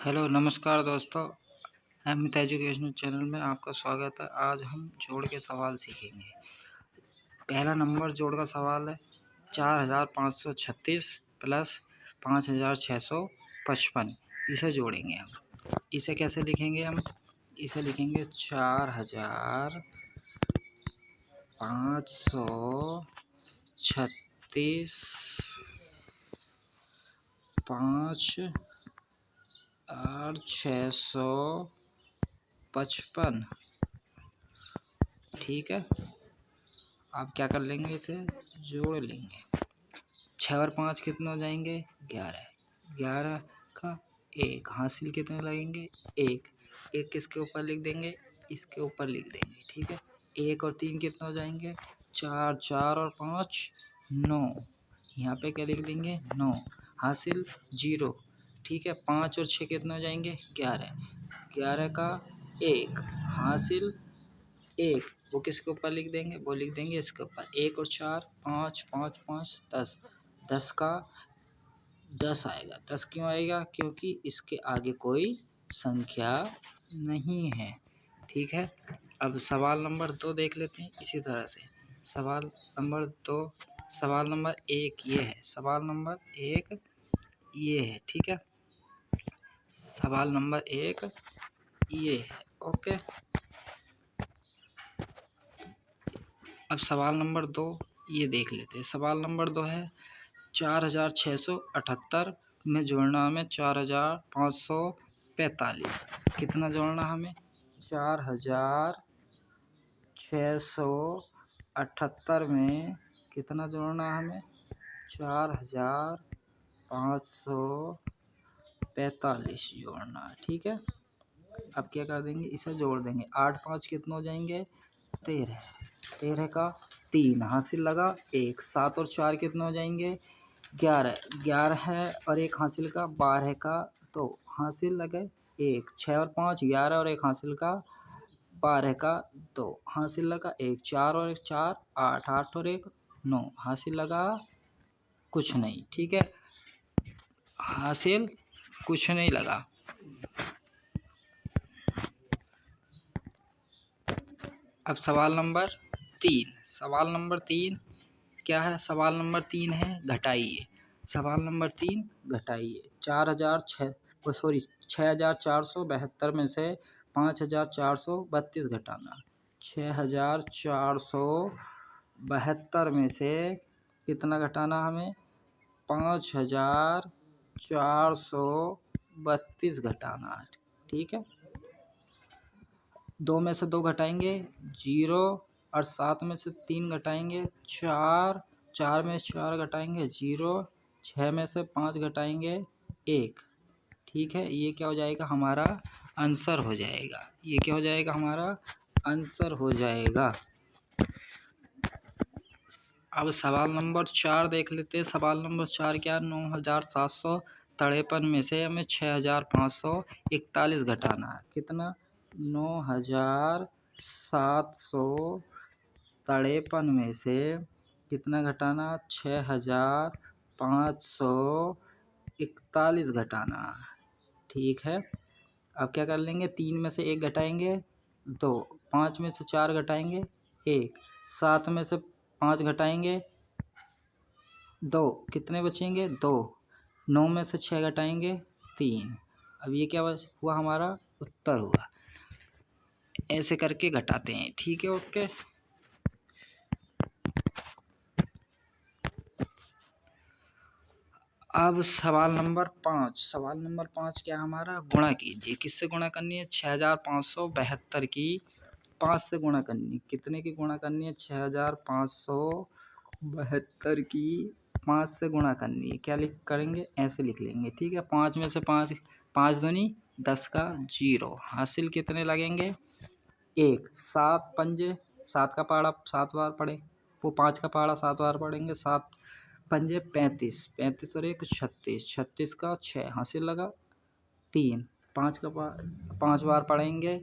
Hello नमस्कार दोस्तों, Amit educational channel में आपका स्वागत है। आज हम जोड़ के सवाल सीखेंगे। पहला नंबर जोड़ का सवाल है 4536 प्लस 5655। इसे जोड़ेंगे हम। इसे कैसे लिखेंगे हम? इसे लिखेंगे 4536 5,655। ठीक है, आप क्या कर लेंगे, इसे जोड़ लेंगे। 6 और 5 कितने हो जाएंगे? 11। 11 का 1 हासिल कितने लगेंगे? 1। 1 किसके ऊपर लिख देंगे? इसके ऊपर लिख देंगे। ठीक है, 1 और 3 कितने हो जाएंगे? 4। 4 और 5 9। यहाँ पे क्या लिख देंगे? 9 हासिल 0। ठीक है, 5 और 6 कितने हो जाएंगे? 11। 11 का 1 हासिल 1। वो किसके ऊपर लिख देंगे? वो लिख देंगे इसके ऊपर। 1 और 4 5 5 5 10। 10 का 10 आएगा। 10 क्यों आएगा? क्योंकि इसके आगे कोई संख्या नहीं है। ठीक है, अब सवाल नंबर 2 देख लेते हैं इसी तरह से। सवाल नंबर 2, सवाल नंबर 1 ये है, सवाल नंबर 1 ये है। ठीक है, सवाल नंबर 1 ये है। ओके, अब सवाल नंबर 2 ये देख लेते हैं। सवाल नंबर 2 है 4678 में जोड़ना हमें 4545। कितना जोड़ना हमें? 4678 में कितना जोड़ना हमें? 4545 जोड़ना। ठीक है, अब क्या कर देंगे? इसे जोड़ देंगे। 8 5 कितने हो जाएंगे? 13। 13 का 3 हासिल लगा 1। 7 और 4 कितने हो जाएंगे? 11। 11 है और 1 हासिल का 12 का 2 हासिल लगे 1। 6 और 5 11 और 1 हासिल का 12 का 2 हासिल लगा 1। 4 और 1 4 8। 8 और 1 9 हासिल लगा कुछ नहीं। ठीक है, हासिल कुछ नहीं लगा। अब सवाल नंबर 3। सवाल नंबर 3 क्या है? सवाल नंबर 3 है घटाइए। सवाल नंबर 3 घटाइए। 6,472 में से 5,432 घटाना। 6,472 में से कितना घटाना हमें? 5,432 घटाना। ठीक है, 2 में से 2 घटाएंगे 0 और 7 में से 3 घटाएंगे 4। 4 में से 4 घटाएंगे 0। 6 में से 5 घटाएंगे 1। ठीक है, ये क्या हो जाएगा? हमारा आंसर हो जाएगा। ये क्या हो जाएगा? हमारा आंसर हो जाएगा। अब सवाल नंबर 4 देख लेते हैं। सवाल नंबर 4 क्या? 9,753 में से हमें 6,541 घटाना है। कितना? 9,753 में से कितना घटाना? 6,541 घटाना। ठीक है, अब क्या कर लेंगे? 3 में से 1 घटाएंगे 2। 5 में से 4 घटाएंगे 1। 7 में से 5 घटाएंगे 2। कितने बचेंगे? 2। 9 में से 6 घटाएंगे 3। अब ये क्या हुआ? हमारा उत्तर हुआ। ऐसे करके घटाते हैं। ठीक है, ओके। अब सवाल नंबर 5। सवाल नंबर 5 क्या? हमारा गुणा कीजिए। किससे गुणा करनी है? 6,572 की 5 से गुणा करनी। कितने की गुणा करनी है? 6,572 की 5 से गुणा करनी है। क्या लिख करेंगे? ऐसे लिख लेंगे। ठीक है, 5 में से 5 5 दूनी 10 का 0 हासिल कितने लगेंगे? 1। 7 पंजे 7 का पहाड़ा 7 बार पढ़े, वो 5 का पहाड़ा 7 बार पढ़ेंगे। 7 पंजे 35। 35 और 1 36। 36 का 6 हासिल लगा 3। 5 का 5 बार पढ़ेंगे।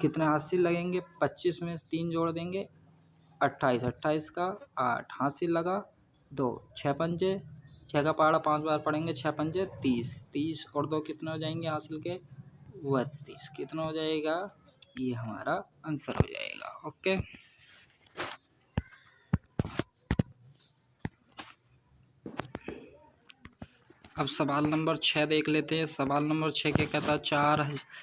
कितने हासिल लगेंगे? 25 में 3 जोड़ देंगे 28। 28 का 8 हासिल लगा 2। 6 पंजे 6 का पहाड़ा 5 बार पढ़ेंगे, 6 पंजे 30, 30 और 2 कितने हो जाएंगे हासिल के 32। कितना हो जाएगा, ये हमारा आंसर हो जाएगा। ओके, अब सवाल नंबर 6 देख लेते हैं। सवाल नंबर 6 क्या कहता है,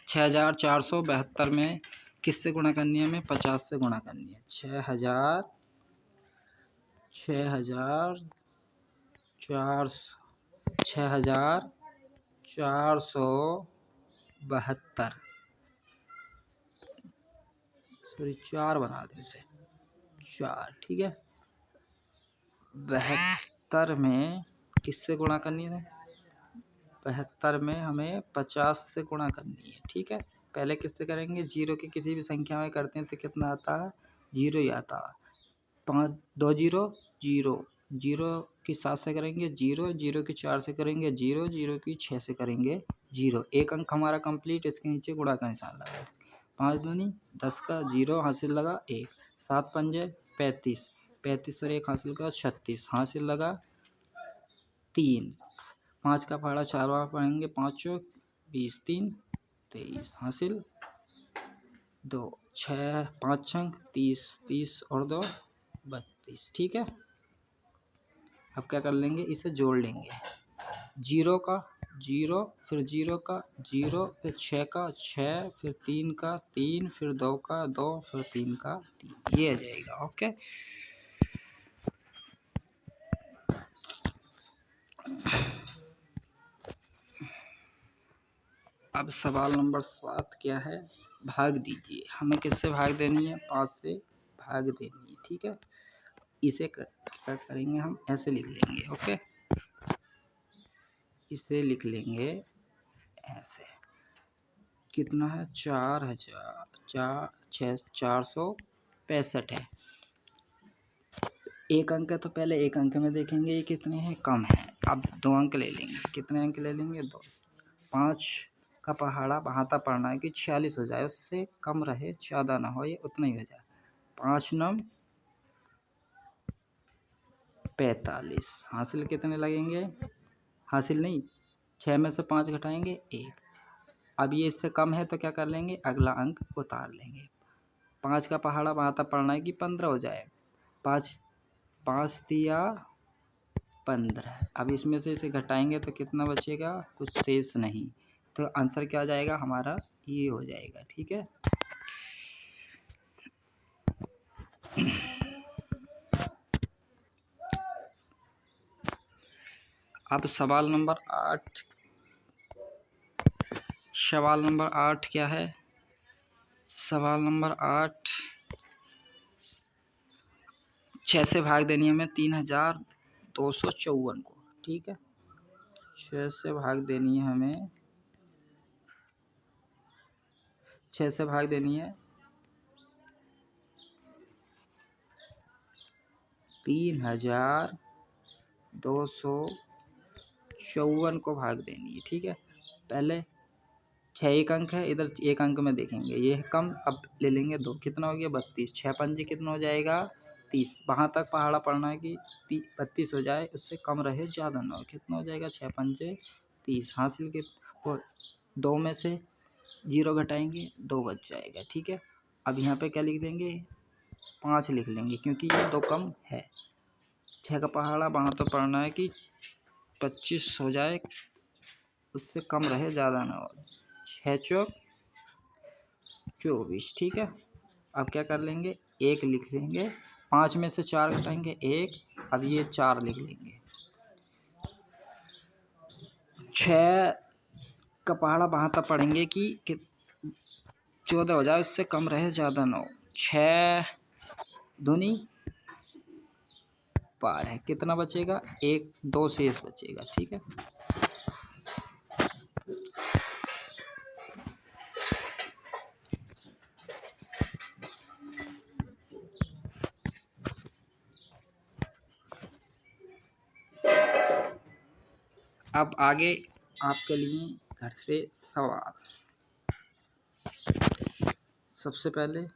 6472 में किससे गुणा करनी है, हमें 50 से गुणा करनी है। 6472 सॉरी 4 बना दें इसे, 4 ठीक है। 72 में किससे गुणा करनी है, 72 में हमें 50 से गुणा करनी है, ठीक है। पहले किससे करेंगे, जीरो की किसी भी संख्या में करते हैं तो कितना आता है, जीरो ही आता है। 5 2 जीरो जीरो, जीरो की 7 से करेंगे जीरो, जीरो की 4 से करेंगे जीरो, जीरो की 6 से करेंगे जीरो। एक अंक हमारा कंप्लीट, इसके नीचे गुणा का निशान लगा। 5 दूनी 10 का जीरो हासिल लगा 1, 7 पंजे 35, 35 और 1 हासिल का 36 हासिल लगा 3। 5 का पहाड़ा 4 बार पढ़ेंगे, 5 चौक 20, 3 23 हासिल 2, 6 5 छंग 30, 30 और 2 32, ठीक है। अब क्या कर लेंगे, इसे जोड़ लेंगे। जीरो का जीरो, फिर जीरो का जीरो, फिर 6 का 6, फिर 3 का 3, फिर 2 का 2, फिर 3 का 3, ये आ जाएगा। ओके, अब सवाल नंबर 7 क्या है, भाग दीजिए। हमें किससे भाग देनी है, 5 से भाग देनी है, ठीक है। इसे क्या करेंगे, हम ऐसे लिख लेंगे। ओके, इसे लिख लेंगे ऐसे। कितना है, 4,465 है। एक अंक है तो पहले एक अंक में देखेंगे ये कितने हैं, कम है। अब 2 अंक ले लेंगे, कितने अंक ले लेंगे, 2। 5 का पहाड़ा बहाता पढ़ना है कि 46 हो जाए, उससे कम रहे, ज़्यादा ना हो, ये उतना ही हो जाए। 5 नम 45 हासिल कितने लगेंगे, हासिल नहीं, 6 में से 5 घटाएंगे 1। अब ये इससे कम है तो क्या कर लेंगे, अगला अंक उतार लेंगे। 5 का पहाड़ा बहाता पढ़ना है कि 15 हो जाए, 5 5 दिया 15। अब इसमें से इसे घटाएंगे तो कितना बचेगा, कुछ शेष नहीं, तो आंसर क्या आ जाएगा हमारा, ये हो जाएगा, ठीक है। अब सवाल नंबर 8 क्या है, सवाल नंबर 8 6 से भाग देनी है हमें 3254 को, ठीक है। 6 से भाग देनी है हमें, 6 से भाग देनी है 3254 को भाग देनी है, ठीक है। पहले 6 एक अंक है, इधर 1 अंक में देखेंगे, ये है कम, अब ले लेंगे 2, कितना हो गया 32। 6 पंजे कितना हो जाएगा 30, वहाँ तक पहाड़ा पढ़ना है कि 32 हो जाए, उससे कम रहे, ज़्यादा ना हो, कितना हो जाएगा 6 पंजे 30 हासिल के, और 2 में से 0 घटाएंगे 2 बच जाएगा, ठीक है। अब यहाँ पे क्या लिख देंगे, 5 लिख लेंगे क्योंकि ये 2 कम है। 6 का पहाड़ा वहाँ तो पढ़ना है कि 25 हो जाए, उससे कम रहे, ज़्यादा ना हो। 6 चौक 24, ठीक है। अब क्या कर लेंगे, 1 लिख लेंगे, 5 में से 4 घटाएंगे 1, अब ये 4 लिख लेंगे। 6 का पहाड़ा वहाँ तक पढ़ेंगे कि 14 हो जाए, उससे कम रहे, ज़्यादा ना हो। 6 दूनी 12 है, कितना बचेगा, 1 2 शेष बचेगा, ठीक है। अब आगे आपके लिए घर से सवाल। सबसे पहले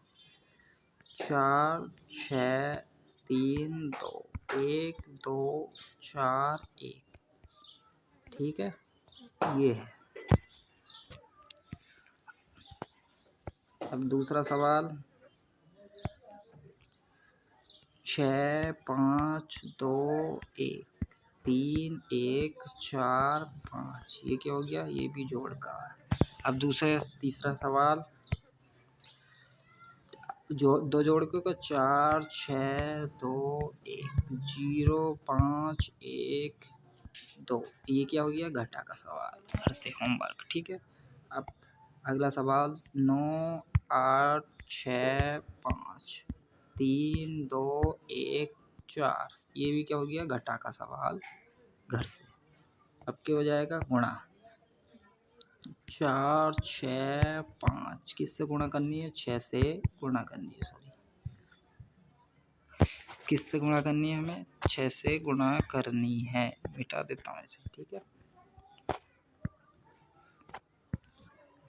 4 6 3 2 1 2 4 1 ठीक है, ये है। अब दूसरा सवाल, 6 5 2 1 3 1 4 5, ये क्या हो गया, ये भी जोड़ का है। अब तीसरा सवाल, जो दो जोड़कों का 4 6 2 1 0 5 1 2, ये क्या हो गया, घटा का सवाल, घर से होमवर्क। ठीक है। अब अगला सवाल, 9 8 6 5 3 2 1 4, ये भी क्या हो गया, घटा का सवाल, घर से। अब क्या हो जाएगा, गुणा। 4 6 5 किससे गुणा करनी है, 6 से गुणा करनी है, सॉरी, किससे गुणा करनी है, हमें 6 से गुणा करनी है। मिटा देता हूँ इसे। ठीक है,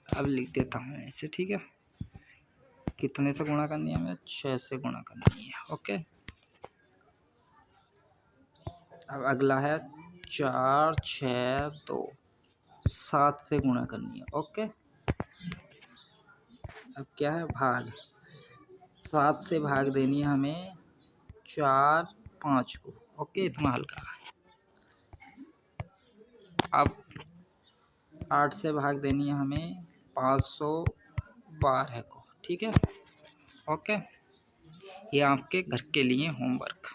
अब लिख देता हूँ इसे। ठीक है, कितने से गुणा करनी है, हमें 6 से गुणा करनी है। ओके। अब अगला है 4 6 2, 7 से गुणा करनी है। ओके। अब क्या है, भाग। 7 से भाग देनी है हमें 4 5 को। ओके, इतना हल्का। अब 8 से भाग देनी है हमें 512 को। ठीक है। ओके, ये आपके घर के लिए होमवर्क।